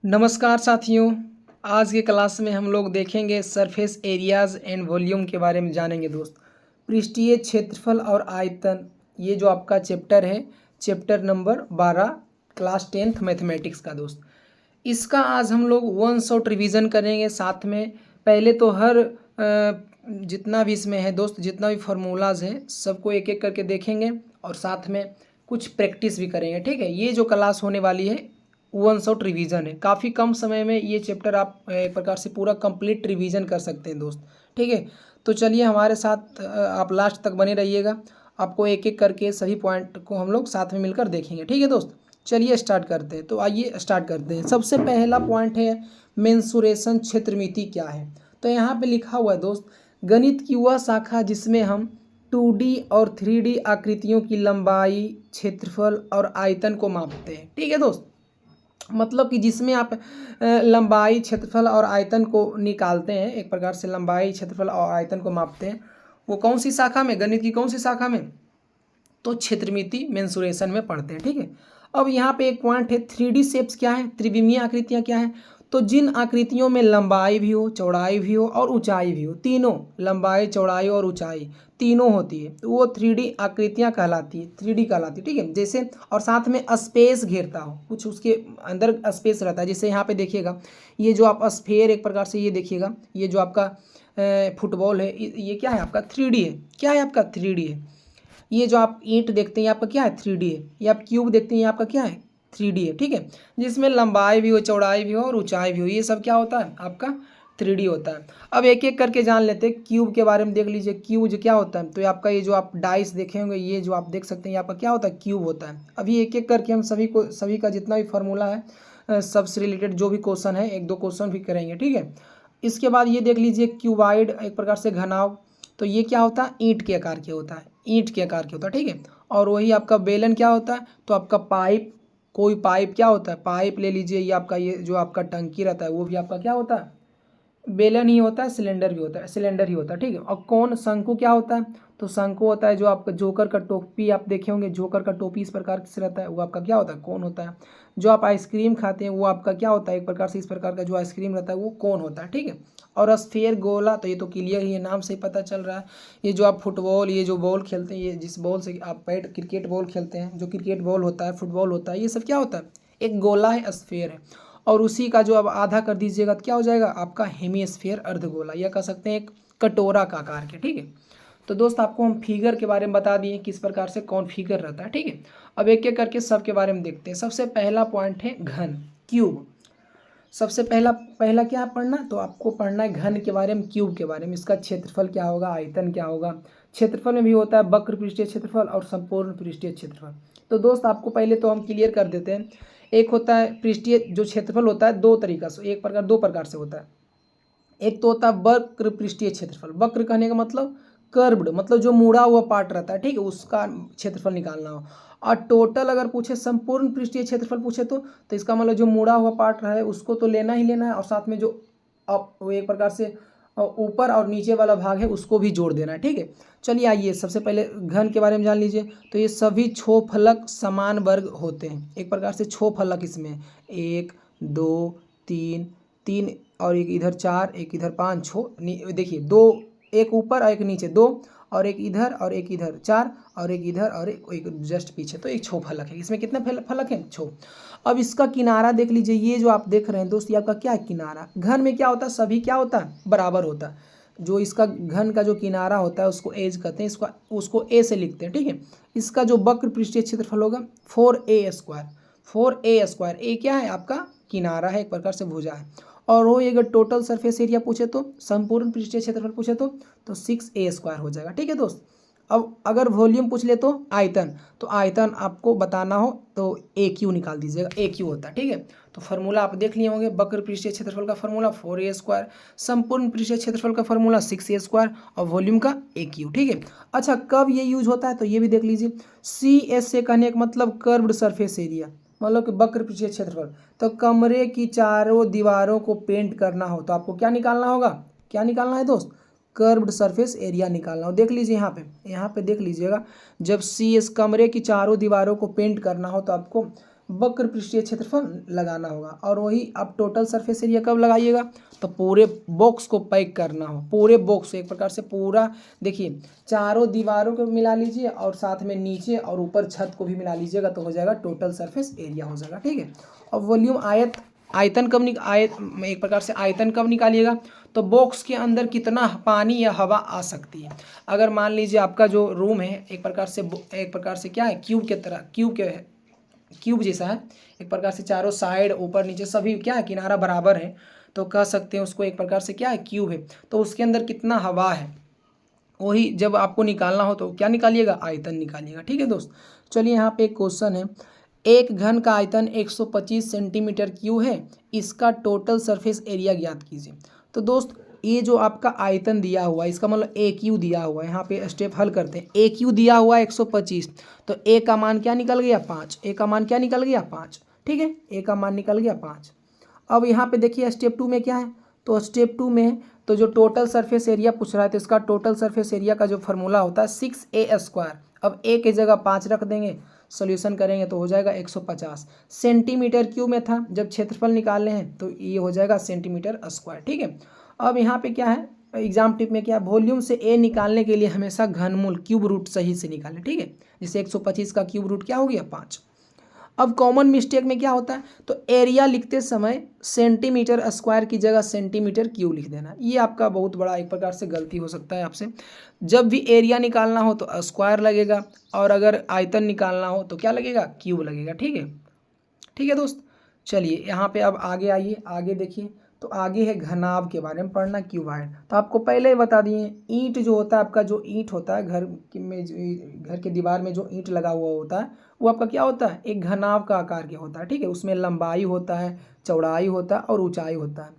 नमस्कार साथियों। आज के क्लास में हम लोग देखेंगे सरफेस एरियाज़ एंड वॉल्यूम के बारे में जानेंगे दोस्त। पृष्ठीय क्षेत्रफल और आयतन, ये जो आपका चैप्टर है, chapter number 12, class 10th mathematics का दोस्त। इसका आज हम लोग 1 शॉट रिवीजन करेंगे। साथ में पहले तो हर जितना भी इसमें है दोस्त, जितना भी फार्मूलाज हैं सबको एक एक करके देखेंगे और साथ में कुछ प्रैक्टिस भी करेंगे। ठीक है, ये जो क्लास होने वाली है 1 शॉट रिवीजन है। काफ़ी कम समय में ये चैप्टर आप एक प्रकार से पूरा कंप्लीट रिवीजन कर सकते हैं दोस्त। ठीक है, तो चलिए हमारे साथ आप लास्ट तक बने रहिएगा। आपको एक एक करके सभी पॉइंट को हम लोग साथ में मिलकर देखेंगे। ठीक है दोस्त, चलिए स्टार्ट करते हैं। तो आइए स्टार्ट करते हैं। सबसे पहला पॉइंट है मेंसुरेशन, क्षेत्रमिति क्या है। तो यहाँ पे लिखा हुआ है दोस्त, गणित की वह शाखा जिसमें हम 2D और 3D आकृतियों की लंबाई, क्षेत्रफल और आयतन को मापते हैं। ठीक है दोस्त, मतलब कि जिसमें आप लंबाई, क्षेत्रफल और आयतन को निकालते हैं, एक प्रकार से लंबाई, क्षेत्रफल और आयतन को मापते हैं। वो कौन सी शाखा में, गणित की कौन सी शाखा में? तो क्षेत्रमिति मेंसुरेशन में पढ़ते हैं। ठीक है, अब यहाँ पे एक पॉइंट है 3D शेप्स क्या है, त्रिविमीय आकृतियाँ क्या है। तो जिन आकृतियों में लंबाई भी हो, चौड़ाई भी हो और ऊंचाई भी हो, तीनों लंबाई, चौड़ाई और ऊंचाई तीनों होती है, तो वो 3D आकृतियाँ कहलाती है, 3D कहलाती है। ठीक है, जैसे और साथ में स्पेस घेरता हो, कुछ उसके अंदर स्पेस रहता है। जैसे यहाँ पे देखिएगा, ये जो आप स्फेयर, एक प्रकार से ये देखिएगा, ये जो आपका फुटबॉल है, ये क्या है आपका 3D है। क्या है आपका 3D है। ये जो आप ईंट देखते हैं ये आपका क्या है 3D है। ये आप क्यूब देखते हैं ये आपका क्या है 3D है। ठीक है, जिसमें लंबाई भी हो, चौड़ाई भी हो और ऊंचाई भी हो, ये सब क्या होता है आपका 3D होता है। अब एक एक करके जान लेते हैं। क्यूब के बारे में देख लीजिए, क्यूब जो क्या होता है। तो ये आपका ये जो आप डाइस देखे होंगे, ये जो आप देख सकते हैं ये आपका क्या होता है, क्यूब होता है। अभी एक एक करके हम सभी का जितना भी फार्मूला है सबसे रिलेटेड जो भी क्वेश्चन है, एक दो क्वेश्चन भी करेंगे। ठीक है, इसके बाद ये देख लीजिए क्यूबाइड, एक प्रकार से घनाव। तो ये क्या होता है, ईंट के आकार के होता है, ईंट के आकार के होता है। ठीक है, और वही आपका बेलन क्या होता है, तो आपका पाइप, कोई पाइप क्या होता है, पाइप ले लीजिए। ये आपका ये जो आपका टंकी रहता है वो भी आपका क्या होता है, बेलन ही होता है। सिलेंडर भी होता है, सिलेंडर ही होता है। ठीक है, और कौन, शंकु क्या होता है, तो शंकु होता है जो आपका जोकर का टोपी आप देखे होंगे, जोकर का टोपी इस प्रकार से रहता है, वो आपका क्या होता है, कौन होता है। जो आप आइसक्रीम खाते हैं वो आपका क्या होता है, एक प्रकार से इस प्रकार का जो आइसक्रीम रहता है वो कौन होता है। ठीक है, और स्फेयर, गोला, तो ये तो क्लियर ही है, नाम से ही पता चल रहा है। ये जो आप फुटबॉल, ये जो बॉल खेलते हैं, ये जिस बॉल से आप बैट क्रिकेट बॉल खेलते हैं, जो क्रिकेट बॉल होता है, फुटबॉल होता है, ये सब क्या होता है, एक गोला है, स्फेयर है। और उसी का जो अब आधा कर दीजिएगा तो क्या हो जाएगा आपका हेमीस्फीयर, अर्धगोला, या कह सकते हैं एक कटोरा का आकार के। ठीक है, तो दोस्त आपको हम फिगर के बारे में बता दिए किस प्रकार से कौन फिगर रहता है। ठीक है, अब एक एक करके सब के बारे में देखते हैं। सबसे पहला पॉइंट है घन, क्यूब। सबसे पहला पहला क्या पढ़ना, तो आपको पढ़ना है घन के बारे में, क्यूब के बारे में। इसका क्षेत्रफल क्या होगा, आयतन क्या होगा। क्षेत्रफल में भी होता है वक्र पृष्ठीय क्षेत्रफल और संपूर्ण पृष्ठीय क्षेत्रफल। तो दोस्त आपको पहले तो हम क्लियर कर देते हैं। एक होता है पृष्ठीय जो क्षेत्रफल होता है, दो तरीका से, दो प्रकार से होता है। एक तो होता है वक्र पृष्ठीय क्षेत्रफल। वक्र कहने का मतलब कर्व्ड, मतलब जो मुड़ा हुआ पार्ट रहता है। ठीक है, उसका क्षेत्रफल निकालना हो। और टोटल अगर पूछे, संपूर्ण पृष्ठीय क्षेत्रफल पूछे तो इसका मतलब जो मुड़ा हुआ पार्ट रहा है उसको तो लेना ही लेना है, और साथ में जो वो एक प्रकार से ऊपर और नीचे वाला भाग है उसको भी जोड़ देना है। ठीक है, चलिए आइए सबसे पहले घन के बारे में जान लीजिए। तो ये सभी छो फलक समान वर्ग होते हैं, एक प्रकार से छो फलक इसमें 1 2 3, 3 और एक इधर 4, एक इधर 5, छो देखिए दो, एक ऊपर और एक नीचे, दो और एक इधर और एक इधर 4 और एक इधर और एक जस्ट पीछे, तो एक छो फलक है। इसमें कितने फलक हैं, छो। अब इसका किनारा देख लीजिए, ये जो आप देख रहे हैं दोस्त, ये आपका क्या है, किनारा। घन में क्या होता है, सभी क्या होता है, बराबर होता है। जो इसका घन का जो किनारा होता है उसको एज कहते हैं, उसको ए से लिखते हैं। ठीक है, इसका जो वक्र पृष्ठीय क्षेत्रफल होगा 4a², 4a²। ए क्या है आपका किनारा है, एक प्रकार से भुजा है। और वो अगर टोटल सरफेस एरिया पूछे तो, संपूर्ण पृष्ठीय क्षेत्रफल पूछे तो 6a² हो जाएगा। ठीक है दोस्त, अब अगर वॉल्यूम पूछ ले तो आयतन, तो आयतन आपको बताना हो तो AQ निकाल दीजिएगा, AQ होता है। ठीक है, तो फार्मूला आप देख लिए होंगे, वक्र पृष्ठीय क्षेत्रफल का फार्मूला 4a², संपूर्ण पृष्ठीय क्षेत्रफल का फार्मूला 6a² और वॉल्यूम का AQ। ठीक है, अच्छा कब ये यूज होता है तो ये भी देख लीजिए। CS से कहने का मतलब कर्व्ड सरफेस एरिया, मतलब कि वक्र पृष्ठीय क्षेत्रफल। तो कमरे की चारों दीवारों को पेंट करना हो तो आपको क्या निकालना होगा, क्या निकालना है दोस्त, कर्व्ड सरफेस एरिया निकालना हो। देख लीजिए यहाँ पे देख लीजिएगा, जब CS कमरे की चारों दीवारों को पेंट करना हो तो आपको वक्र पृष्ठीय क्षेत्रफल लगाना होगा। और वही आप टोटल सरफेस एरिया कब लगाइएगा, तो पूरे बॉक्स को पैक करना हो, पूरे बॉक्स एक प्रकार से पूरा देखिए चारों दीवारों को मिला लीजिए और साथ में नीचे और ऊपर छत को भी मिला लीजिएगा, तो हो जाएगा टोटल सरफेस एरिया हो जाएगा। ठीक है। और वॉल्यूम आयतन कब एक प्रकार से आयतन कब निकालिएगा, तो बॉक्स के अंदर कितना पानी या हवा आ सकती है। अगर मान लीजिए आपका जो रूम है एक प्रकार से क्या है, क्यूब के तरह, क्यूब जैसा है, एक प्रकार से चारों साइड ऊपर नीचे सभी क्या है, किनारा बराबर है, तो कह सकते हैं उसको एक प्रकार से क्या है, क्यूब है। तो उसके अंदर कितना हवा है, वही जब आपको निकालना हो तो क्या निकालिएगा, आयतन निकालिएगा। ठीक है दोस्त। चलिए यहाँ पे एक क्वेश्चन है, एक घन का आयतन 125 सेंटीमीटर क्यूब है, इसका टोटल सरफेस एरिया ज्ञात कीजिए। तो दोस्त ये जो आपका आयतन दिया हुआ है, इसका मतलब ए क्यू दिया हुआ है, यहाँ पे स्टेप हल करते हैं। ए क्यू दिया हुआ है 125, तो ए का मान क्या निकल गया, 5। ए का मान क्या निकल गया, 5। ठीक है, ए का मान निकल गया 5। अब यहाँ पे देखिए स्टेप 2 में क्या है, तो स्टेप 2 में तो जो टोटल सरफेस एरिया पूछ रहा है, तो इसका टोटल सरफेस एरिया का जो फॉर्मूला होता है 6a²। अब ए की जगह 5 रख देंगे, सॉल्यूशन करेंगे तो हो जाएगा 150। सेंटीमीटर क्यूब में था, जब क्षेत्रफल निकालने हैं तो ये हो जाएगा सेंटीमीटर स्क्वायर। ठीक है। अब यहाँ पे क्या है, एग्जाम टिप में क्या है, वॉल्यूम से ए निकालने के लिए हमेशा घनमूल क्यूब रूट सही से निकालें। ठीक है, जैसे 125 का क्यूब रूट क्या हो गया, 5। अब कॉमन मिस्टेक में क्या होता है, तो एरिया लिखते समय सेंटीमीटर स्क्वायर की जगह सेंटीमीटर क्यूब लिख देना, ये आपका बहुत बड़ा एक प्रकार से गलती हो सकता है आपसे। जब भी एरिया निकालना हो तो स्क्वायर लगेगा, और अगर आयतन निकालना हो तो क्या लगेगा, क्यूब लगेगा। ठीक है, ठीक है दोस्त। चलिए यहाँ पे अब आगे आइए, आगे देखिए, तो आगे है घनाभ के बारे में पढ़ना, क्यूबॉइड। तो आपको पहले ही बता दिए, ईंट जो होता है आपका, जो ईंट होता है घर के दीवार में जो ईंट लगा हुआ होता है, वो आपका क्या होता है, एक घनाभ का आकार के होता है। ठीक है, उसमें लंबाई होता है, चौड़ाई होता है और ऊंचाई होता है।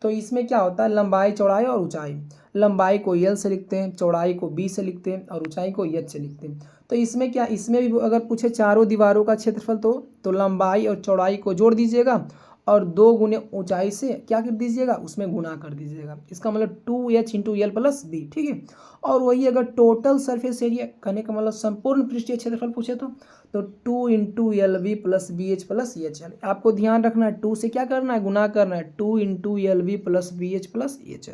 तो इसमें क्या होता है, लंबाई, चौड़ाई और ऊंचाई। लंबाई को यल से लिखते हैं, चौड़ाई को बी से लिखते हैं और ऊंचाई को एच से लिखते हैं। तो इसमें क्या, इसमें भी अगर पूछे चारों दीवारों का क्षेत्रफल, तो लंबाई और चौड़ाई को जोड़ दीजिएगा और 2 गुने ऊंचाई से क्या कर दीजिएगा, उसमें गुना कर दीजिएगा। इसका मतलब 2h × l + b। ठीक है। और वही अगर टोटल सरफेस एरिया कहने का मतलब संपूर्ण पृष्ठीय क्षेत्रफल पूछे तो 2 × lv + bh + hl। आपको ध्यान रखना है 2 से क्या करना है, गुना करना है, 2 × lv + bh + hl।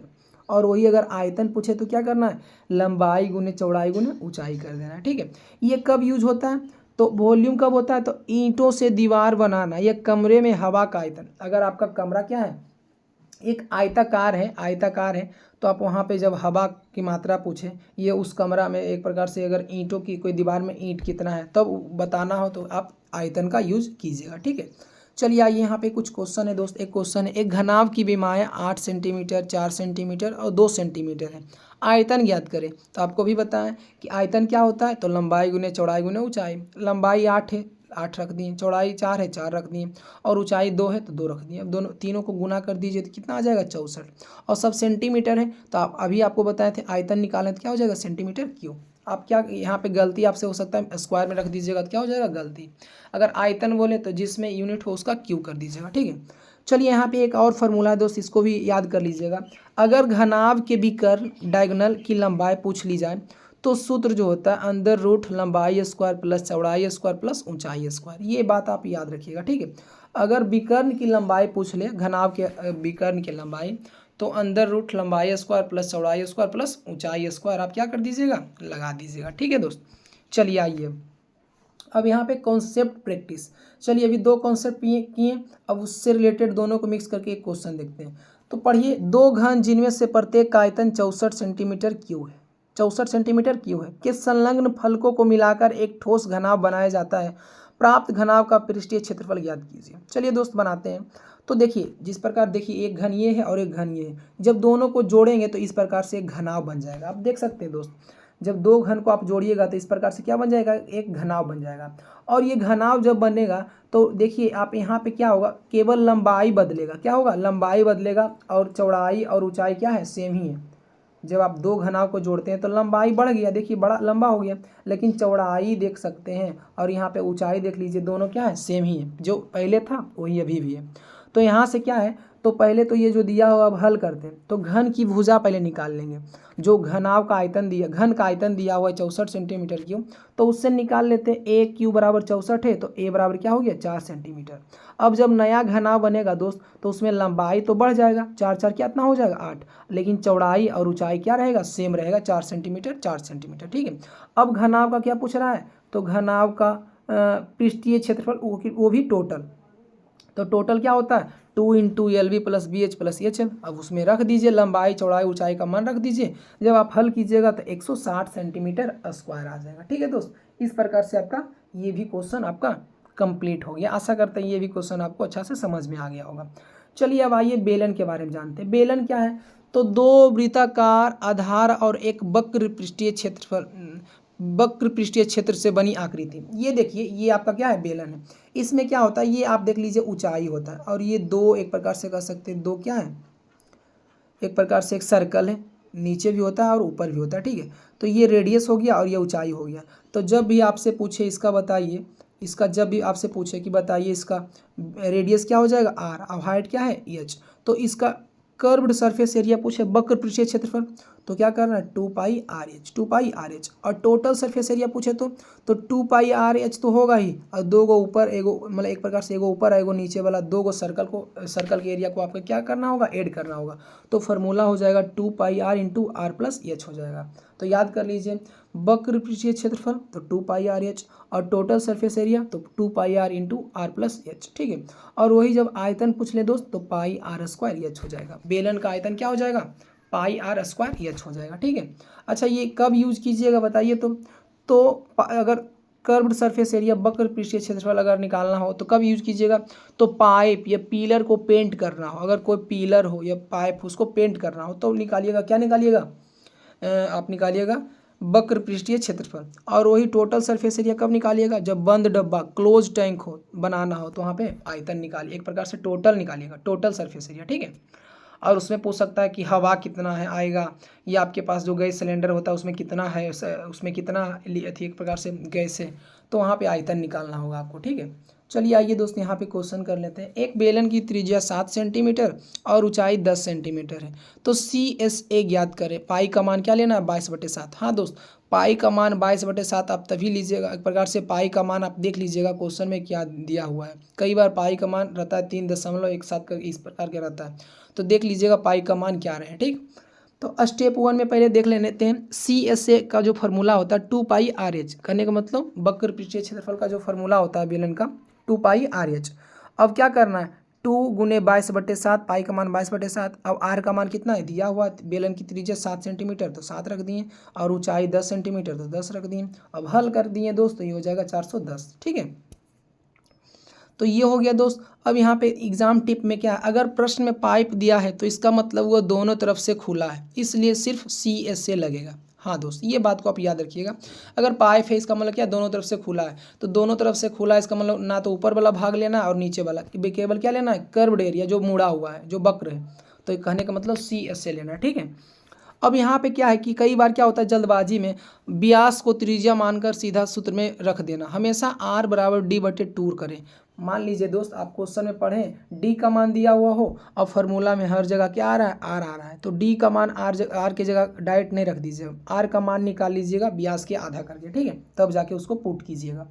और वही अगर आयतन पूछे तो क्या करना है, लंबाई गुने चौड़ाई गुने ऊंचाई कर देना है। ठीक है। ये कब यूज होता है, तो वॉल्यूम कब होता है, तो ईंटों से दीवार बनाना या कमरे में हवा का आयतन। अगर आपका कमरा क्या है, एक आयताकार है, तो आप वहाँ पे जब हवा की मात्रा पूछे, ये उस कमरा में एक प्रकार से अगर ईंटों की कोई दीवार में ईंट कितना है तब बताना हो तो आप आयतन का यूज कीजिएगा। ठीक है। चलिए आइए यहाँ पे कुछ क्वेश्चन है दोस्त। एक क्वेश्चन है, एक घनाभ की विमाएँ 8 सेंटीमीटर, 4 सेंटीमीटर और 2 सेंटीमीटर है, आयतन ज्ञात करें। तो आपको भी बताएं कि आयतन क्या होता है, तो लंबाई गुने चौड़ाई गुने ऊंचाई। लंबाई 8 है, 8 रख दिए, चौड़ाई 4 है, 4 रख दिए, और ऊंचाई 2 है तो 2 रख दिए। अब दोनों तीनों को गुना कर दीजिए तो कितना आ जाएगा, 64। और सब सेंटीमीटर है, तो आप अभी आपको बताए थे आयतन निकालें तो क्या हो जाएगा, सेंटीमीटर क्यूब। आप क्या यहाँ पे गलती आपसे हो सकता है, स्क्वायर में रख दीजिएगा तो क्या हो जाएगा, गलती। अगर आयतन बोले तो जिसमें यूनिट हो उसका क्यूब कर दीजिएगा। ठीक है। चलिए यहाँ पे एक और फार्मूला है दोस्त, इसको भी याद कर लीजिएगा। अगर घनाभ के विकर्ण डायगोनल की लंबाई पूछ ली जाए तो सूत्र जो होता है अंदर रूट लंबाई स्क्वायर प्लस चौड़ाई स्क्वायर प्लस ऊंचाई स्क्वायर, ये बात आप याद रखिएगा। ठीक है। अगर विकर्ण की लंबाई पूछ ले, घनाभ के विकर्ण की लंबाई, तो अंदर रूट लंबाई स्क्वायर प्लस चौड़ाई स्क्वायर प्लस ऊंचाई स्क्वायर आप क्या कर दीजिएगा, लगा दीजिएगा। ठीक है दोस्त। चलिए आइए अब यहाँ पे कॉन्सेप्ट प्रैक्टिस। चलिए अभी 2 कॉन्सेप्ट किए, अब उससे रिलेटेड दोनों को मिक्स करके एक क्वेश्चन देखते हैं। तो पढ़िए, 2 घन जिनमें से प्रत्येक का आयतन 64 सेंटीमीटर क्यूब है, 64 सेंटीमीटर क्यूब है, के संलग्न फलकों को मिलाकर एक ठोस घनाभ बनाया जाता है, प्राप्त घनाभ का पृष्ठीय क्षेत्रफल ज्ञात कीजिए। चलिए दोस्त बनाते हैं। तो देखिए जिस प्रकार, देखिए एक घन ये है और एक घन ये है, जब दोनों को जोड़ेंगे तो इस प्रकार से एक घनाभ बन जाएगा। आप देख सकते हैं दोस्त, जब 2 घन को आप जोड़िएगा तो इस प्रकार से क्या बन जाएगा, एक घनाभ बन जाएगा। और ये घनाभ जब बनेगा तो देखिए आप यहाँ पे क्या होगा, केवल लंबाई बदलेगा, क्या होगा, लंबाई बदलेगा, और चौड़ाई और ऊंचाई क्या है, सेम ही है। जब आप 2 घनाभ को जोड़ते हैं तो लंबाई बढ़ गया, देखिए बड़ा लंबा हो गया, लेकिन चौड़ाई देख सकते हैं और यहाँ पे ऊंचाई देख लीजिए, दोनों क्या है, सेम ही है, जो पहले था वही अभी भी है। तो यहाँ से क्या है, तो पहले तो ये जो दिया हुआ अब हल करते हैं। तो घन की भुजा पहले निकाल लेंगे। जो घनाव का आयतन दिया, घन का आयतन दिया हुआ है 64 सेंटीमीटर क्यूब, तो उससे निकाल लेते हैं। ए क्यू बराबर 64 है तो ए बराबर क्या हो गया 4 सेंटीमीटर। अब जब नया घनाव बनेगा दोस्त तो उसमें लंबाई तो बढ़ जाएगा, 4 4 कितना हो जाएगा 8, लेकिन चौड़ाई और ऊंचाई क्या रहेगा सेम रहेगा 4 सेंटीमीटर 4 सेंटीमीटर। ठीक है। अब घनाव का क्या पूछ रहा है, तो घनाव का पृष्ठीय क्षेत्रफल वो भी टोटल। तो टोटल क्या होता है 2 into L V plus B H plus H L. अब उसमें रख दीजिए लंबाई चौड़ाई ऊंचाई का मान रख दीजिए। जब आप हल कीजिएगा तो 160 सेंटीमीटर स्क्वायर आ जाएगा। ठीक है दोस्त, इस प्रकार से आपका ये भी क्वेश्चन आपका कंप्लीट हो गया। आशा करते हैं ये भी क्वेश्चन आपको अच्छा से समझ में आ गया होगा। चलिए अब आइए बेलन के बारे में जानते हैं। बेलन क्या है, तो दो वृत्ताकार आधार और एक वक्र पृष्ठीय क्षेत्र से बनी आकृति। ये देखिए ये आपका क्या है बेलन है। इसमें क्या होता है, ये आप देख लीजिए ऊंचाई होता है और ये दो एक प्रकार से कह सकते हैं, दो क्या है एक प्रकार से एक सर्कल है, नीचे भी होता है और ऊपर भी होता है। ठीक है, तो ये रेडियस हो गया और ये ऊंचाई हो गया। तो जब भी आपसे पूछे इसका बताइए, इसका जब भी आपसे पूछे कि बताइए इसका रेडियस क्या हो जाएगा आर और हाइट क्या है एच, तो इसका कर्व्ड सरफेस एरिया पूछे वक्र पृष्ठीय क्षेत्रफल तो क्या करना है 2 पाई आर एच। और टोटल सरफेस एरिया पूछे तो 2 पाई आर एच तो होगा ही, और दो गो ऊपर एगो मतलब एक प्रकार से एगो ऊपर एगो नीचे वाला दो गो सर्कल के एरिया को आपको क्या करना होगा ऐड करना होगा। तो फार्मूला हो जाएगा 2 pi are into are plus H हो जाएगा। तो याद कर लीजिए वक्र पृष्ठीय क्षेत्रफल तो 2 पाई आर एच और टोटल सरफेस एरिया तो 2 pi are into are plus h. ठीक है, और वही जब आयतन पूछ ले दोस्त तो पाई आर स्क्वायर एच हो जाएगा। बेलन का आयतन क्या हो जाएगा पाई आर स्क्वायर एच हो जाएगा। ठीक है, अच्छा ये कब यूज कीजिएगा बताइए। तो अगर कर्व्ड सरफेस एरिया वक्र पृष्ठीय क्षेत्रफल अगर निकालना हो तो कब यूज कीजिएगा, तो पाइप या पिलर को पेंट करना हो, अगर कोई पिलर हो या पाइप उसको पेंट करना हो तो निकालिएगा, क्या निकालिएगा आप निकालिएगा वक्र पृष्ठीय क्षेत्रफल। और वही टोटल सरफेस एरिया कब निकालिएगा, जब बंद डब्बा क्लोज टैंक हो बनाना हो तो वहाँ पे आयतन निकालिए, एक प्रकार से टोटल निकालिएगा टोटल सरफेस एरिया। ठीक है, और उसमें पूछ सकता है कि हवा कितना है आएगा, या आपके पास जो गैस सिलेंडर होता है उसमें कितना है, उसमें कितना थी एक प्रकार से गैस है, तो वहाँ पे आयतन निकालना होगा आपको। ठीक है, चलिए आइए दोस्त यहाँ पे क्वेश्चन कर लेते हैं। एक बेलन की त्रिज्या 7 सेंटीमीटर और ऊंचाई 10 सेंटीमीटर है, तो CSA ज्ञात करें। पाई का मान क्या लेना है 22/7। हाँ दोस्त, पाई का मान 22/7 आप तभी लीजिएगा, एक प्रकार से पाई का मान आप देख लीजिएगा क्वेश्चन में क्या दिया हुआ है। कई बार पाई का मान रहता है 3.17 का इस प्रकार के रहता है, तो देख लीजिएगा पाई का मान क्या रहे। ठीक, तो स्टेप 1 में पहले देख लेते हैं CSA का जो फार्मूला होता है 2 पाई आर एच। करने का मतलब वक्र पृष्ठीय क्षेत्रफल का जो फार्मूला होता है बेलन का 2 पाई आर एच। अब क्या करना है 2 गुने 22/7, पाई का मान 22/7। अब आर का मान कितना है दिया हुआ, बेलन की त्रिज्या 7 सेंटीमीटर तो 7 रख दिए, और ऊंचाई 10 सेंटीमीटर तो 10 रख दिए। अब हल कर दिए दोस्त तो ये हो जाएगा 410। ठीक है, तो ये हो गया दोस्त। अब यहाँ पे एग्जाम टिप में क्या है, अगर प्रश्न में पाइप दिया है तो इसका मतलब वो दोनों तरफ से खुला है, इसलिए सिर्फ CSA लगेगा। हाँ दोस्त, ये बात को आप याद रखिएगा। अगर पाइप है इसका मतलब क्या दोनों तरफ से खुला है, तो दोनों तरफ से खुला है इसका मतलब ना तो ऊपर वाला भाग लेना है और नीचे वाला, केवल क्या लेना है कर्व्ड एरिया जो मुड़ा हुआ है जो वक्र है, तो कहने का मतलब CSA लेना है। ठीक है, अब यहाँ पे क्या है कि कई बार क्या होता है जल्दबाजी में व्यास को त्रिज्या मानकर सीधा सूत्र में रख देना। हमेशा R बराबर D/2 करें। मान लीजिए दोस्त आप क्वेश्चन में पढ़ें D का मान दिया हुआ हो और फार्मूला में हर जगह क्या आ रहा है R आ रहा है, तो D का मान R की जगह डायरेक्ट नहीं रख दीजिए, R का मान निकाल लीजिएगा व्यास के आधा करके। ठीक है, तब जाके उसको पुट कीजिएगा।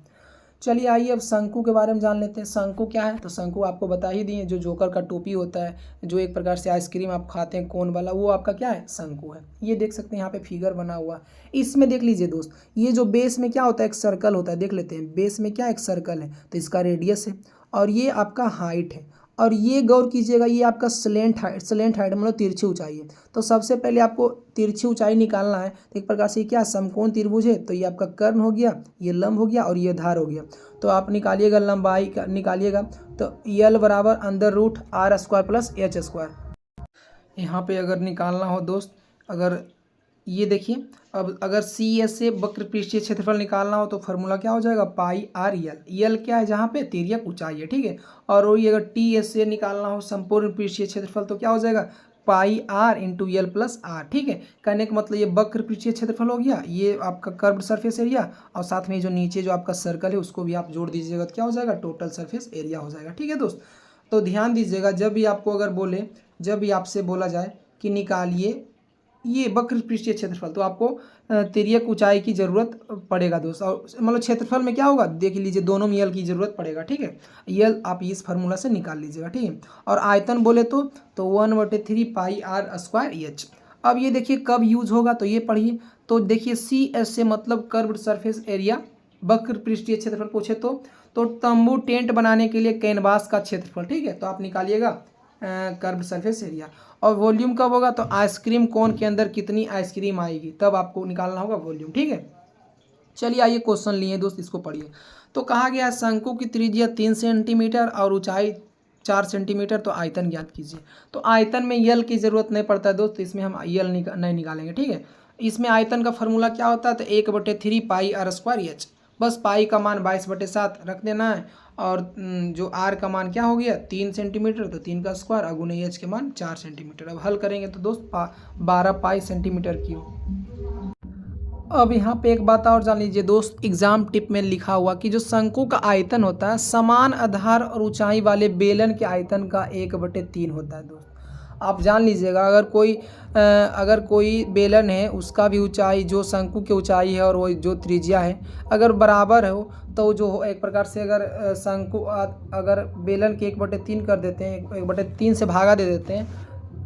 चलिए आइए अब शंकु के बारे में जान लेते हैं। शंकु क्या है, तो शंकु आपको बता ही दिए, जो जोकर का टोपी होता है, जो एक प्रकार से आइसक्रीम आप खाते हैं कोन वाला, वो आपका क्या है शंकु है। ये देख सकते हैं यहाँ पे फिगर बना हुआ। इसमें देख लीजिए दोस्त, ये जो बेस में क्या होता है एक सर्कल होता है, देख लेते हैं बेस में क्या एक सर्कल है, तो इसका रेडियस है और ये आपका हाइट है, और ये गौर कीजिएगा ये आपका स्लेंट हाइट मतलब तिरछी ऊंचाई है। तो सबसे पहले आपको तिरछी ऊंचाई निकालना है, तो एक प्रकार से क्या समकोण त्रिभुज है, तो ये आपका कर्ण हो गया, ये लंब हो गया और ये धार हो गया। तो आप निकालिएगा लंबाई निकालिएगा, तो L बराबर √R² प्लस H²। यहाँ पे अगर निकालना हो दोस्त, अगर ये देखिए, अब अगर CSA वक्र पृष्ठीय क्षेत्रफल निकालना हो तो फार्मूला क्या हो जाएगा पाई आर एल क्या है जहाँ पे तिर्यक ऊंचाई है। ठीक है, और वही अगर TSA निकालना हो संपूर्ण पृष्ठीय क्षेत्रफल तो क्या हो जाएगा pi are into l plus r. ठीक है, कहने का मतलब ये वक्र पृष्ठीय क्षेत्रफल हो गया, ये आपका कर्व्ड सरफेस एरिया, और साथ में जो नीचे जो आपका सर्कल है उसको भी आप जोड़ दीजिएगा तो क्या हो जाएगा टोटल सरफेस एरिया हो जाएगा। ठीक है दोस्त, तो ध्यान दीजिएगा, जब भी आपको अगर बोले, जब भी आपसे बोला जाए कि निकालिए ये वक्र पृष्ठीय क्षेत्रफल, तो आपको तिर्यक ऊंचाई की जरूरत पड़ेगा दोस्त। और मतलब क्षेत्रफल में क्या होगा, देख लीजिए दोनों में यल की जरूरत पड़ेगा, ठीक है। यल आप इस फार्मूला से निकाल लीजिएगा, ठीक है। और आयतन बोले तो 1/3 पाई आर स्क्वायर एच। अब ये देखिए कब यूज होगा, तो ये पढ़िए। तो देखिए सी एस से मतलब कर्व्ड सरफेस एरिया, वक्र पृष्ठीय क्षेत्रफल पूछे तो तंबू टेंट बनाने के लिए कैनवास का क्षेत्रफल, ठीक है। तो आप निकालिएगा कर्व्ड सरफेस एरिया। और वॉल्यूम कब होगा, तो आइसक्रीम कोन के अंदर कितनी आइसक्रीम आएगी, तब आपको निकालना होगा वॉल्यूम, ठीक है। चलिए आइए क्वेश्चन लिए दोस्त, इसको पढ़िए। तो कहा गया शंकु की त्रिज्या 3 सेंटीमीटर और ऊंचाई 4 सेंटीमीटर, तो आयतन ज्ञात कीजिए। तो आयतन में यल की जरूरत नहीं पड़ता है दोस्त, इसमें हम यल नहीं निकालेंगे, ठीक है। इसमें आयतन का फॉर्मूला क्या होता है, तो 1/3 पाई आर स्क्वायर एच। बस पाई का मान 22/7 रख देना है, और जो आर का मान क्या हो गया 3 सेंटीमीटर, तो 3 का स्क्वायर, और गुने एच के मान 4 सेंटीमीटर। अब हल करेंगे तो दोस्त 12 पाई सेंटीमीटर क्यूब। अब यहाँ पे एक बात और जान लीजिए दोस्त, एग्जाम टिप में लिखा हुआ कि जो शंकु का आयतन होता है समान आधार और ऊंचाई वाले बेलन के आयतन का 1/3 होता है दोस्त। आप जान लीजिएगा, अगर कोई बेलन है उसका भी ऊंचाई, जो शंकु की ऊंचाई है और वो जो त्रिज्या है अगर बराबर हो, तो जो एक प्रकार से अगर शंकु अगर बेलन के 1/3 कर देते हैं, 1/3 से भागा दे देते हैं,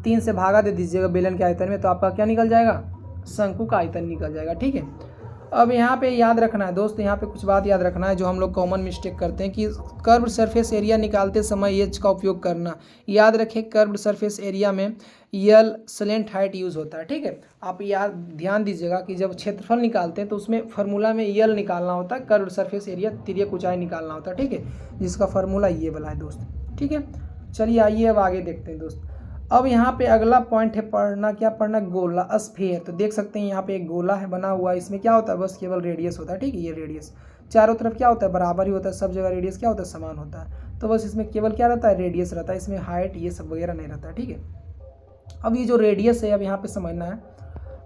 3 से भागा दे दीजिएगा बेलन के आयतन में, तो आपका क्या निकल जाएगा, शंकु का आयतन निकल जाएगा, ठीक है। अब यहाँ पे याद रखना है दोस्त, यहाँ पे कुछ बात याद रखना है जो हम लोग कॉमन मिस्टेक करते हैं कि कर्व्ड सरफेस एरिया निकालते समय एच का उपयोग करना। याद रखें कर्व्ड सरफेस एरिया में यल स्लेंट हाइट यूज़ होता है, ठीक है। आप याद ध्यान दीजिएगा कि जब क्षेत्रफल निकालते हैं तो उसमें फार्मूला में यल निकालना होता है, कर्व्ड सरफेस एरिया तिर्यक ऊंचाई निकालना होता है, ठीक है, जिसका फार्मूला ये वाला है दोस्त, ठीक है। चलिए आइए अब आगे देखते हैं दोस्त। अब यहाँ पे अगला पॉइंट है पढ़ना, क्या पढ़ना, गोला स्फीयर। तो देख सकते हैं यहाँ पे एक गोला है बना हुआ है, इसमें क्या होता है, बस केवल रेडियस होता है, ठीक है। ये रेडियस चारों तरफ क्या होता है, बराबर ही होता है, सब जगह रेडियस क्या होता है, समान होता है। तो बस इसमें केवल क्या रहता है, रेडियस रहता है, इसमें हाइट ये सब वगैरह नहीं रहता है, ठीक है। अब ये जो रेडियस है, अब यहाँ पे समझना है,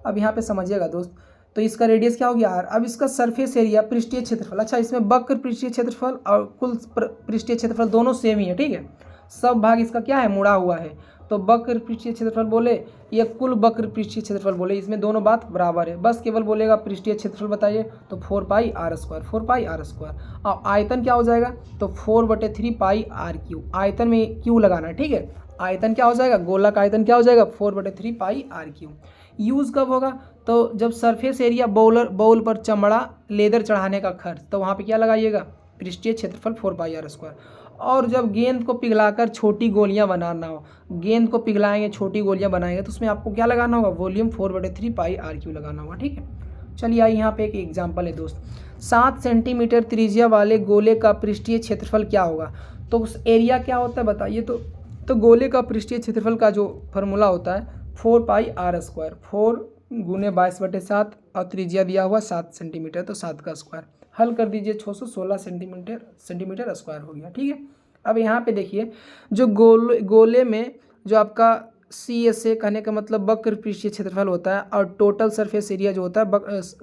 अब यहाँ पे समझिएगा दोस्त। तो इसका रेडियस क्या हो गया आर। अब इसका सरफेस एरिया पृष्ठीय क्षेत्रफल, अच्छा इसमें वक्र पृष्ठीय क्षेत्रफल और कुल पृष्ठीय क्षेत्रफल दोनों सेम ही है, ठीक है। सब भाग इसका क्या है, मुड़ा हुआ है। तो वक्र पृष्ठीय क्षेत्रफल बोले या कुल वक्र पृष्ठीय क्षेत्रफल बोले, इसमें दोनों बात बराबर है। बस केवल बोलेगा पृष्ठीय क्षेत्रफल बताइए, तो 4 pi are square, 4 pi are square. अब आयतन क्या हो जाएगा, तो 4/3 पाई आर क्यू। आयतन में क्यू लगाना है, ठीक है। आयतन क्या हो जाएगा, गोला का आयतन क्या हो जाएगा, 4/3 पाई आर क्यू। यूज़ कब होगा, तो जब सरफेस एरिया बाउल पर चमड़ा लेदर चढ़ाने का खर्च, तो वहाँ पे क्या लगाइएगा, पृष्ठीय क्षेत्रफल 4 पाई आर स्क्वायर। और जब गेंद को पिघलाकर छोटी गोलियां बनाना हो, गेंद को पिघलाएंगे छोटी गोलियां बनाएंगे, तो उसमें आपको क्या लगाना होगा, वॉल्यूम 4/3 पाई आर क्यू लगाना होगा, ठीक है। चलिए आइए यहाँ पे एक एग्जाम्पल है दोस्त। 7 सेंटीमीटर त्रिज्या वाले गोले का पृष्ठीय क्षेत्रफल क्या होगा। तो उस एरिया क्या होता है बताइए। तो गोले का पृष्ठीय क्षेत्रफल का जो फार्मूला होता है 4 पाई आर स्क्वायर, 4 गुने 22/7 और त्रिज्या दिया हुआ 7 सेंटीमीटर, तो 7 का स्क्वायर। हल कर दीजिए, 616 सेंटीमीटर स्क्वायर हो गया, ठीक है। अब यहाँ पे देखिए, जो गोले में जो आपका सी एस ए कहने का मतलब वक्र पृष्ठीय क्षेत्रफल होता है, और टोटल सरफेस एरिया जो होता है,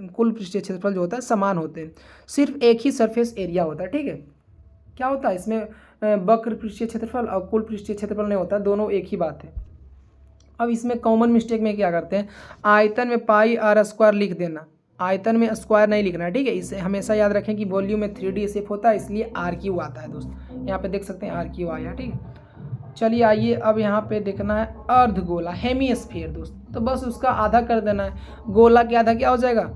कुल पृष्ठीय क्षेत्रफल जो होता है समान होते हैं। सिर्फ एक ही सरफेस एरिया होता है, ठीक है। क्या होता है इसमें, वक्र पृष्ठीय क्षेत्रफल और कुल पृष्ठीय क्षेत्रफल नहीं होता, दोनों एक ही बात है। अब इसमें कॉमन मिस्टेक में क्या करते हैं, आयतन में पाई आर स्क्वायर लिख देना, आयतन में स्क्वायर नहीं लिखना है, ठीक है। इसे हमेशा याद रखें कि वॉल्यूम में 3D शेप होता है, इसलिए आर क्यू आता है दोस्त। यहाँ पे देख सकते हैं आर क्यू आया, ठीक है। चलिए आइए अब यहाँ पे देखना है अर्धगोला, हेमीस्फीयर दोस्त। तो बस उसका आधा कर देना है, गोला के आधा क्या हो जाएगा,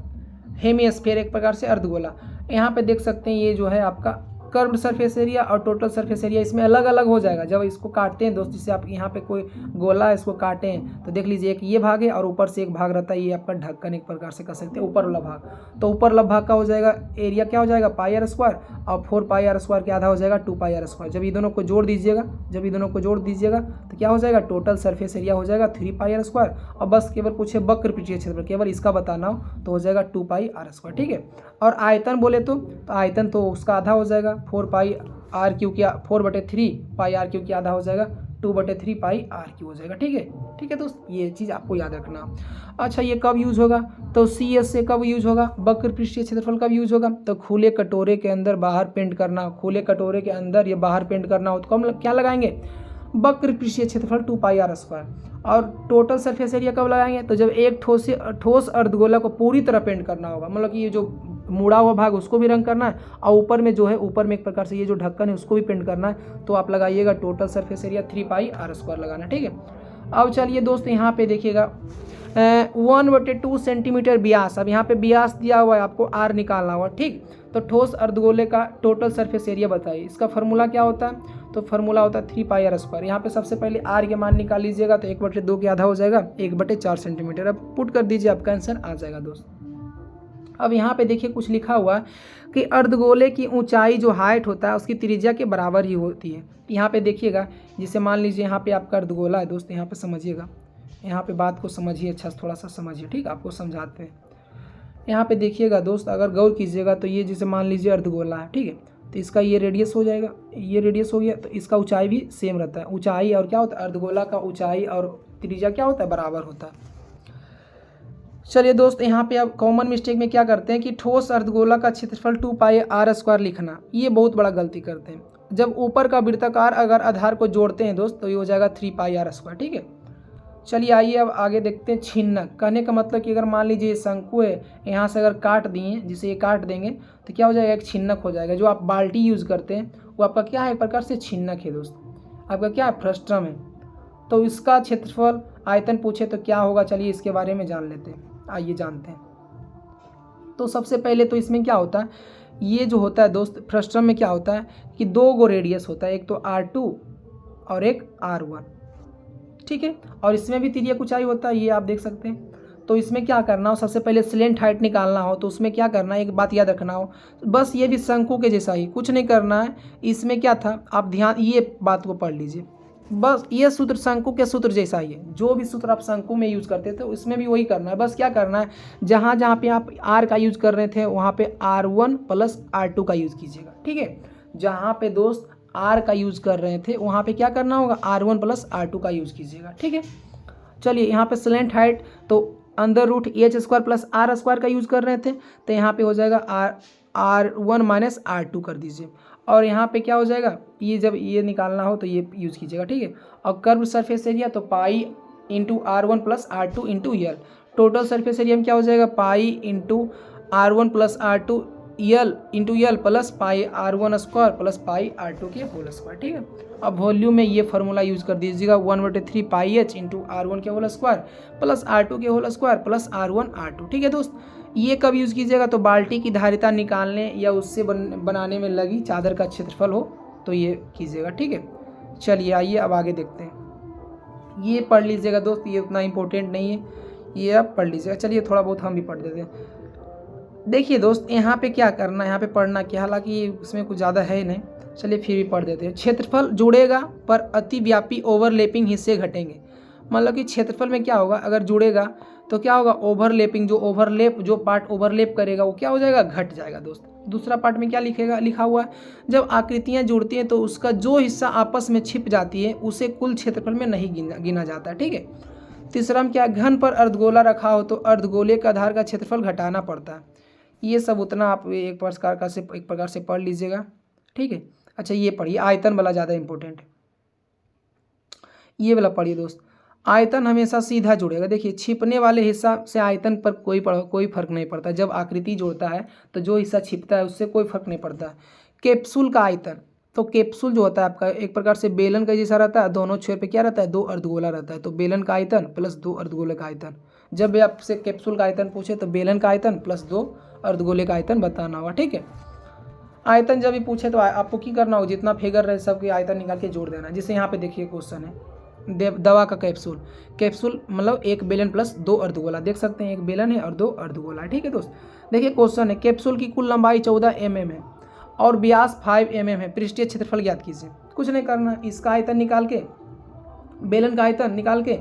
हेमीस्फीयर, एक प्रकार से अर्धगोला। यहाँ पे देख सकते हैं ये जो है आपका कर्व्ड सरफेस एरिया और टोटल सरफेस एरिया इसमें अलग अलग हो जाएगा जब इसको काटते हैं दोस्त। जैसे आप यहाँ पे कोई गोला है, इसको काटें तो देख लीजिए एक ये भाग है और ऊपर से एक भाग रहता है, ये आपका ढक्कन एक प्रकार से कर सकते हैं, ऊपर वाला भाग। तो ऊपर वाला भाग का हो जाएगा एरिया क्या हो जाएगा, पाई आर स्क्वायर, और 4 पाई आर स्क्वायर के आधा हो जाएगा 2 पाई आर स्क्वायर। जब ये दोनों को जोड़ दीजिएगा, तो क्या हो जाएगा, टोटल सरफेस एरिया हो जाएगा 3 पाई आर स्क्वायर। और बस केवल पूछे वक्र पृष्ठीय क्षेत्रफल, केवल इसका बताना हो तो हो जाएगा 2 पाई आर स्क्वायर, ठीक है। और आयतन बोले तो आयतन तो उसका आधा हो जाएगा, 4 पाई आर क्यू की 4/3 पाई आर क्यू की आधा हो जाएगा 2/3 पाई आर क्यू हो जाएगा। ठीक है दोस्त, ये चीज़ आपको याद रखना। अच्छा, ये कब यूज़ होगा? तो सी एस से कब यूज़ होगा? वक्र पृष्ठीय क्षेत्रफल कब यूज़ होगा? तो खुले कटोरे के अंदर बाहर पेंट करना, खुले कटोरे के अंदर या बाहर पेंट करना हो तो कब क्या लगाएंगे? वक्र पृष्ठीय क्षेत्रफल 2 पाई आर स्क्वायर। और टोटल सरफेस एरिया कब लगाएंगे? तो जब एक ठोस अर्धगोला को पूरी तरह पेंट करना होगा, मतलब कि ये जो मुड़ा हुआ भाग उसको भी रंग करना है और ऊपर में जो है ऊपर में एक प्रकार से ये जो ढक्कन है उसको भी पेंट करना है, तो आप लगाइएगा total surface area 3 pi are square लगाना। ठीक है, अब चलिए दोस्त यहाँ पे देखिएगा 1/2 सेंटीमीटर व्यास। अब यहाँ पे व्यास दिया हुआ है, आपको आर निकालना होगा। ठीक, तो ठोस अर्धगोले का टोटल सरफेस एरिया बताइए। इसका फार्मूला क्या होता है? तो फार्मूला होता है 3 पाई आर स्क्वायर। यहाँ पे सबसे पहले आर के मान निकाल लीजिएगा, तो 1/2 के आधा हो जाएगा 1/4 सेंटीमीटर। अब पुट कर दीजिए, आपका आंसर आ जाएगा दोस्त। अब यहाँ पे देखिए कुछ लिखा हुआ है कि अर्धगोले की ऊंचाई जो हाइट होता है उसकी त्रिज्या के बराबर ही होती है। यहाँ पे देखिएगा, जिसे मान लीजिए यहाँ पे आपका अर्धगोला है दोस्त, यहाँ पे समझिएगा, यहाँ पे बात को समझिए, अच्छा थोड़ा सा समझिए। ठीक, आपको समझाते हैं। यहाँ पे देखिएगा दोस्त, अगर गौर कीजिएगा तो ये जिसे मान लीजिए अर्धगोला है। ठीक है, तो इसका ये रेडियस हो जाएगा, ये रेडियस हो गया, तो इसका ऊंचाई भी सेम रहता है। ऊंचाई और क्या होता है? अर्धगोला का ऊंचाई और त्रिज्या क्या होता है? बराबर होता है। चलिए दोस्त, यहाँ पे आप कॉमन मिस्टेक में क्या करते हैं कि ठोस अर्धगोला का क्षेत्रफल 2 पाई आर स्क्वायर लिखना, ये बहुत बड़ा गलती करते हैं। जब ऊपर का वृत्ताकार अगर आधार को जोड़ते हैं दोस्त, तो ये हो जाएगा 3 पाई आर स्क्वायर। ठीक है, चलिए आइए अब आगे देखते हैं। छिन्नक कहने का मतलब कि अगर मान लीजिए ये शंकु है, यहाँ से अगर काट दिए, जिसे ये काट देंगे तो क्या हो जाएगा? एक छिन्नक हो जाएगा। जो आप बाल्टी यूज़ करते हैं वो आपका क्या है? एक प्रकार से छिन्नक है दोस्त, आपका क्या है? फ्रस्ट्रम है। तो इसका क्षेत्रफल आयतन पूछे तो क्या होगा? चलिए इसके बारे में जान लेते हैं, आइए जानते हैं। तो सबसे पहले तो इसमें क्या होता है, ये जो होता है दोस्त फ्रस्ट्रम में क्या होता है कि 2 गो रेडियस होता है, एक तो R2 और एक R1। ठीक है, और इसमें भी तिर्यक ऊंचाई होता है, ये आप देख सकते हैं। तो इसमें क्या करना हो, सबसे पहले स्लेंट हाइट निकालना हो तो उसमें क्या करना है, एक बात याद रखना हो, बस ये भी शंकु के जैसा ही, कुछ नहीं करना है। इसमें क्या था, आप ध्यान ये बात को पढ़ लीजिए, बस ये सूत्र शंकु के सूत्र जैसा ही है। जो भी सूत्र आप शंकु में यूज़ करते थे उसमें भी वही करना है। बस क्या करना है, जहाँ जहाँ पे आप आर का यूज़ कर रहे थे वहाँ पे R1 + R2 का यूज़ कीजिएगा। ठीक है, जहाँ पे दोस्त आर का यूज़ कर रहे थे वहाँ पे क्या करना होगा, R1 + R2 का यूज़ कीजिएगा। ठीक है, चलिए यहाँ पे स्लेंट हाइट तो √h² + r² का यूज़ कर रहे थे, तो यहाँ पे हो जाएगा R1 - R2 कर दीजिए। और यहाँ पे क्या हो जाएगा, ये जब ये निकालना हो तो ये यूज़ कीजिएगा। ठीक है, और कर्व सरफेस एरिया तो पाई × R1 + R2 × L। Total surface area में क्या हो जाएगा, पाई × R1 + R2 L × L + पाई R1² + पाई R2 के होल स्क्वायर। ठीक है, अब वॉल्यूम में ये फार्मूला यूज़ कर दीजिएगा 1/3 पाई h × R1 के होल स्क्वायर + R2 के होल स्क्वायर + R1 R2। ठीक है दोस्त, ये कब यूज़ कीजिएगा, तो बाल्टी की धारिता निकालने या उससे बनाने में लगी चादर का क्षेत्रफल हो तो ये कीजिएगा। ठीक है, चलिए आइए अब आगे देखते हैं। ये पढ़ लीजिएगा दोस्त, ये उतना इम्पोर्टेंट नहीं है, ये आप पढ़ लीजिएगा। चलिए थोड़ा बहुत हम भी पढ़ देते हैं। देखिए दोस्त, यहाँ पे क्या करना है, यहाँ पे पढ़ना क्या, हालांकि इसमें कुछ ज़्यादा है नहीं, चलिए फिर भी पढ़ देते हैं। क्षेत्रफल जुड़ेगा पर अतिव्यापी ओवरलैपिंग हिस्से घटेंगे। मतलब कि क्षेत्रफल में क्या होगा, अगर जुड़ेगा तो क्या होगा, ओवरलैपिंग जो पार्ट ओवरलैप करेगा वो क्या हो जाएगा, घट जाएगा दोस्त। दूसरा पार्ट में क्या लिखा हुआ है, जब आकृतियाँ जुड़ती हैं तो उसका जो हिस्सा आपस में छिप जाती है उसे कुल क्षेत्रफल में नहीं गिना जाता है। ठीक है, तीसरा में क्या, घन पर अर्धगोला रखा हो तो अर्धगोले का आधार का क्षेत्रफल घटाना पड़ता है। ये सब उतना आप एक प्रकार से पढ़ लीजिएगा। ठीक है, अच्छा ये पढ़िए, आयतन वाला ज़्यादा इंपॉर्टेंट है, ये वाला पढ़िए दोस्त। आयतन हमेशा सीधा जुड़ेगा। देखिए छिपने वाले हिस्सा से आयतन पर कोई फर्क नहीं पड़ता। जब आकृति जोड़ता है तो जो हिस्सा छिपता है उससे कोई फर्क नहीं पड़ता। कैप्सूल का आयतन, तो कैप्सूल जो होता है आपका एक प्रकार से बेलन का जैसा रहता है, दोनों छोर पे क्या रहता है, 2 अर्धगोला रहता है। तो बेलन का आयतन + 2 अर्धगोले का आयतन। जब भी आपसे कैप्सूल का आयतन पूछे तो बेलन का आयतन + 2 अर्धगोले का आयतन बताना होगा। ठीक है, आयतन जब भी पूछे तो आपको क्या करना होगा, जितना फिगर रहे सबके आयतन निकाल के जोड़ देना। जैसे यहाँ पे देखिए क्वेश्चन है, दवा का कैप्सूल मतलब एक बेलन + 2 अर्धगोला, देख सकते हैं एक बेलन है और 2 अर्धगोला है। ठीक है दोस्त, देखिए क्वेश्चन है, कैप्सूल की कुल लंबाई 14 mm है और व्यास 5 mm है, पृष्ठीय क्षेत्रफल ज्ञात कीजिए। कुछ नहीं करना, इसका आयतन निकाल के, बेलन का आयतन निकाल के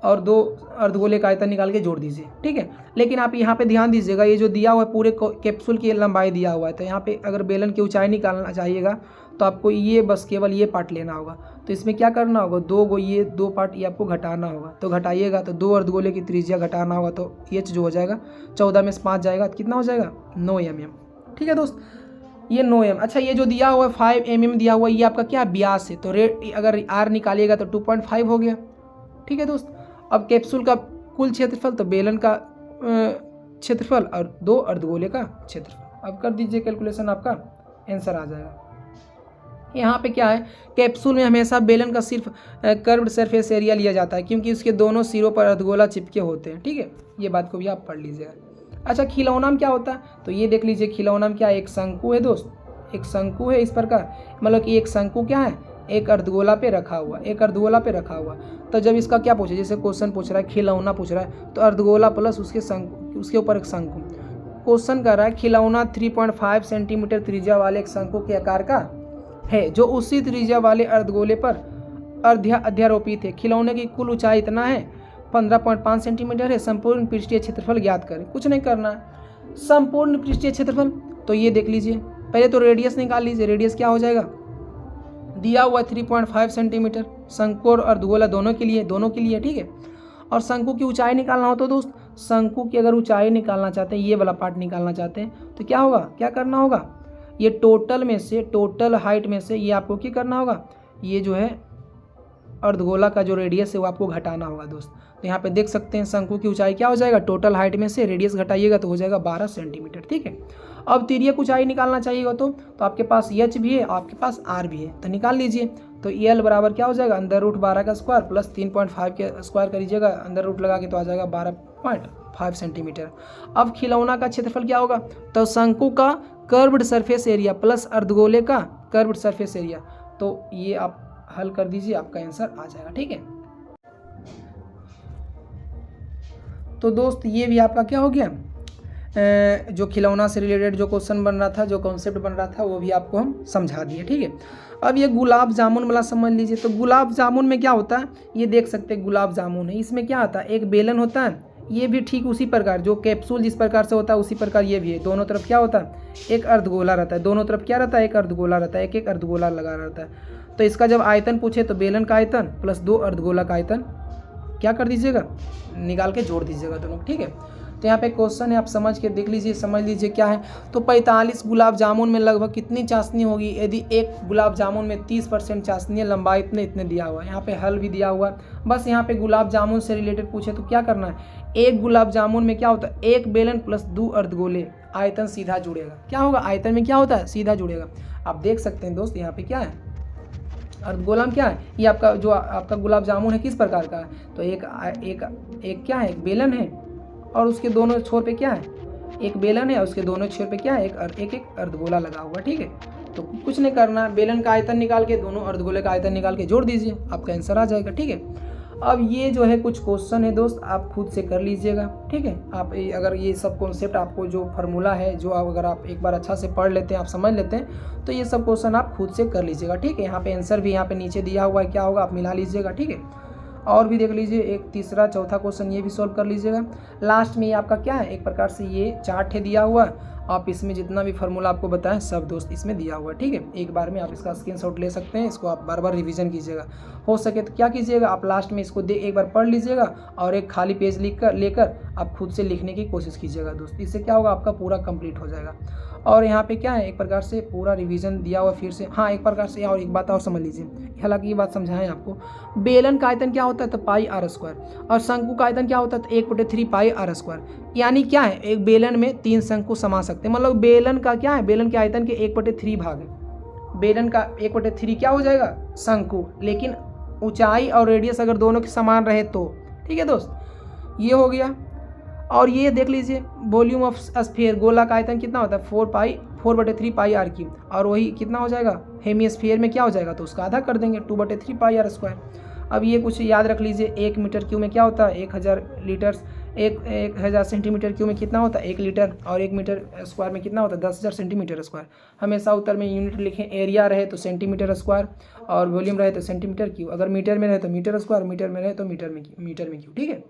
और 2 अर्धगोले का आयतन निकाल के जोड़ दीजिए, ठीक है। लेकिन आप यहाँ पे ध्यान दीजिएगा, ये जो दिया हुआ है पूरे कैप्सूल की लंबाई दिया हुआ है, तो यहाँ पे अगर बेलन की ऊंचाई निकालना चाहिएगा तो आपको ये बस केवल ये पार्ट लेना होगा। तो इसमें क्या करना होगा, 2 ये 2 पार्ट ये आपको घटाना होगा। तो घटाइएगा तो 2 अर्धगोले की त्रिज्या घटाना होगा, तो एच जो हो जाएगा 14 में से 5 जाएगा तो कितना हो जाएगा 9 mm, ठीक है दोस्त, ये 9 mm। अच्छा, ये जो दिया हुआ है 5 mm दिया हुआ है, ये आपका क्या व्यास है, तो अगर R निकालिएगा तो 2.5 हो गया, ठीक है दोस्त। अब कैप्सूल का कुल क्षेत्रफल, तो बेलन का क्षेत्रफल और 2 अर्धगोले का क्षेत्रफल। अब कर दीजिए कैलकुलेशन, आपका आंसर आ जाएगा। यहाँ पे क्या है, कैप्सूल में हमेशा बेलन का सिर्फ कर्व्ड सरफेस एरिया लिया जाता है, क्योंकि उसके दोनों सिरों पर अर्धगोला चिपके होते हैं, ठीक है। ये बात को भी आप पढ़ लीजिएगा। अच्छा, खिलौना में क्या होता है, तो ये देख लीजिए, खिलौना में क्या एक शंकु है दोस्त, एक शंकु है इस प्रकार, मतलब कि एक शंकु क्या है, एक अर्धगोला पे रखा हुआ, एक अर्धगोला पे रखा हुआ। तो जब इसका क्या पूछे, जैसे क्वेश्चन पूछ रहा है खिलौना पूछ रहा है, तो अर्धगोला प्लस उसके शंकु, उसके ऊपर एक शंकु। क्वेश्चन कर रहा है खिलौना 3.5 सेंटीमीटर त्रिज्या वाले एक शंकु के आकार का है, जो उसी त्रिज्या वाले अर्धगोले पर अध्यारोपित है। खिलौने की कुल ऊंचाई इतना है 15.5 सेंटीमीटर है। संपूर्ण पृष्ठीय क्षेत्रफल ज्ञात करें। कुछ नहीं करना है, संपूर्ण पृष्ठीय क्षेत्रफल, तो ये देख लीजिए, पहले तो रेडियस निकाल लीजिए। रेडियस क्या हो जाएगा, दिया हुआ 3.5 सेंटीमीटर, शंकु और अर्धगोला दोनों के लिए, ठीक है। और शंकु की ऊंचाई निकालना हो तो दोस्त, शंकु की अगर ऊंचाई निकालना चाहते हैं, ये वाला पार्ट निकालना चाहते हैं, तो क्या होगा, क्या करना होगा, ये टोटल में से, टोटल हाइट में से ये आपको क्या करना होगा, ये जो है अर्धगोला का जो रेडियस है वो आपको घटाना होगा दोस्त। तो यहाँ पे देख सकते हैं शंकु की ऊंचाई क्या हो जाएगा, टोटल हाइट में से रेडियस घटाइएगा तो हो जाएगा 12 सेंटीमीटर, ठीक है। अब तिर्यक ऊंचाई निकालना चाहिएगा तो आपके पास एच भी है, आपके पास आर भी है, तो निकाल लीजिए। तो एल बराबर क्या हो जाएगा, अंदर रूट 12 का स्क्वायर प्लस 3.5 के स्क्वायर करीजिएगा, अंदर रूट लगा के तो आ जाएगा 12.5 सेंटीमीटर। अब खिलौना का क्षेत्रफल क्या होगा, तो शंकु का कर्व्ड सरफेस एरिया प्लस अर्धगोले का कर्व्ड सरफेस एरिया, तो ये आप हल कर दीजिए, आपका आंसर आ जाएगा, ठीक है। तो दोस्त ये भी आपका क्या हो गया, जो खिलौना से रिलेटेड जो क्वेश्चन बन रहा था, जो कॉन्सेप्ट बन रहा था, वो भी आपको हम समझा दिए, ठीक है। अब ये गुलाब जामुन वाला समझ लीजिए। तो गुलाब जामुन में क्या होता है, ये देख सकते हैं गुलाब जामुन है, इसमें क्या आता है, एक बेलन होता है, ये भी ठीक उसी प्रकार, जो कैप्सूल जिस प्रकार से होता है उसी प्रकार ये भी है। दोनों तरफ क्या होता है, एक अर्धगोला रहता है, दोनों तरफ क्या रहता है, एक अर्धगोला रहता है, एक एक अर्धगोला लगा रहता है। तो इसका जब आयतन पूछे तो बेलन का आयतन प्लस 2 अर्धगोला का आयतन क्या कर दीजिएगा, निकाल के जोड़ दीजिएगा दोनों, ठीक है। तो यहाँ पे क्वेश्चन है, आप समझ के देख लीजिए, समझ लीजिए क्या है। तो 45 गुलाब जामुन में लगभग कितनी चाशनी होगी, यदि एक गुलाब जामुन में 30% चाशनी है, लंबाई इतने दिया हुआ है। यहाँ पे हल भी दिया हुआ है, बस यहाँ पे गुलाब जामुन से रिलेटेड पूछे तो क्या करना है, एक गुलाब जामुन में क्या होता है, एक बेलन प्लस 2 अर्धगोले, आयतन सीधा जुड़ेगा। क्या होगा, आयतन में क्या होता है, सीधा जुड़ेगा। आप देख सकते हैं दोस्त, यहाँ पे क्या है, अर्धगोला में क्या है, ये आपका जो आपका गुलाब जामुन है किस प्रकार का है, तो एक क्या है, एक बेलन है, और उसके दोनों छोर पे क्या है, एक बेलन है, और उसके दोनों छोर पे क्या है, एक अर्धगोला लगा हुआ, ठीक है। तो कुछ नहीं करना, बेलन का आयतन निकाल के दोनों अर्धगोले का आयतन निकाल के जोड़ दीजिए, आपका आंसर आ जाएगा, ठीक है। अब ये जो है कुछ क्वेश्चन है दोस्त, आप खुद से कर लीजिएगा, ठीक है। आप अगर ये सब कॉन्सेप्ट आपको जो फार्मूला है, जो अगर आप एक बार अच्छा से पढ़ लेते हैं, आप समझ लेते हैं, तो ये सब क्वेश्चन आप खुद से कर लीजिएगा, ठीक है। यहाँ पे आंसर भी यहाँ पे नीचे दिया हुआ है, क्या होगा आप मिला लीजिएगा, ठीक है। और भी देख लीजिए, एक तीसरा चौथा क्वेश्चन ये भी सॉल्व कर लीजिएगा। लास्ट में ये आपका क्या है, एक प्रकार से ये चार्ट है दिया हुआ, आप इसमें जितना भी फार्मूला आपको बताएं सब दोस्त इसमें दिया हुआ है, ठीक है। एक बार में आप इसका स्क्रीनशॉट ले सकते हैं, इसको आप बार बार रिवीजन कीजिएगा। हो सके तो क्या कीजिएगा, आप लास्ट में इसको एक बार पढ़ लीजिएगा और एक खाली पेज लेकर आप खुद से लिखने की कोशिश कीजिएगा दोस्त। इससे क्या होगा, आपका पूरा कंप्लीट हो जाएगा। और यहाँ पे क्या है, एक प्रकार से पूरा रिवीजन दिया हुआ फिर से। हाँ, एक प्रकार से और एक बात और समझ लीजिए, हालांकि ये बात समझाएं आपको। बेलन का आयतन क्या होता है, तो पाई आर स्क्वायर, और शंकु का आयतन क्या होता है, तो 1/3 पाई आर स्क्वायर। यानी क्या है, एक बेलन में 3 शंकु समा सकते हैं, मतलब बेलन का क्या है, बेलन के आयतन के 1/3 भाग है। बेलन का 1/3 क्या हो जाएगा, शंकु, लेकिन ऊंचाई और रेडियस अगर दोनों के समान रहे तो, ठीक है दोस्त, ये हो गया। और ये देख लीजिए, वॉल्यूम ऑफ स्फीयर, गोला का आयतन कितना होता है, 4/3 पाई आर क्यूब, और वही कितना हो जाएगा, हेमिस्फीयर में क्या हो जाएगा, तो उसका आधा कर देंगे, 2/3 पाई आर स्क्वायर। अब ये कुछ याद रख लीजिए, 1 मीटर क्यूब में क्या होता है, 1000 लीटर्स, एक 1000 सेंटीमीटर क्यूब में कितना होता है 1 लीटर, और 1 मीटर स्क्वायर में कितना होता है 10,000 सेंटीमीटर स्क्वायर। हमेशा उत्तर में यूनिट लिखें, एरिया रहे तो सेंटीमीटर स्क्वायर और वॉल्यूम रहे तो सेंटीमीटर क्यूब, अगर मीटर में रहे तो मीटर स्क्वायर, मीटर में रहे तो मीटर में क्यूब, ठीक है।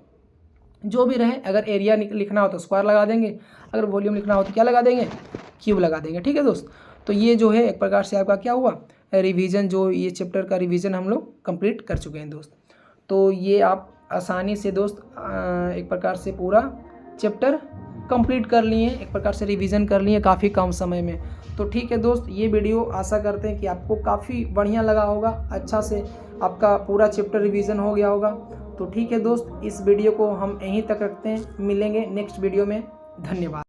जो भी रहे, अगर एरिया लिखना हो तो स्क्वायर लगा देंगे, अगर वॉल्यूम लिखना हो तो क्या लगा देंगे, क्यूब लगा देंगे, ठीक है दोस्त। तो ये जो है एक प्रकार से आपका क्या हुआ, रिवीजन, जो ये चैप्टर का रिवीजन हम लोग कंप्लीट कर चुके हैं दोस्त। तो ये आप आसानी से दोस्त एक प्रकार से पूरा चैप्टर कंप्लीट कर लिए, एक प्रकार से रिवीजन कर लिए काफ़ी कम समय में। तो ठीक है दोस्त, ये वीडियो आशा करते हैं कि आपको काफ़ी बढ़िया लगा होगा, अच्छा से आपका पूरा चैप्टर रिवीजन हो गया होगा। तो ठीक है दोस्त, इस वीडियो को हम यहीं तक रखते हैं, मिलेंगे नेक्स्ट वीडियो में, धन्यवाद।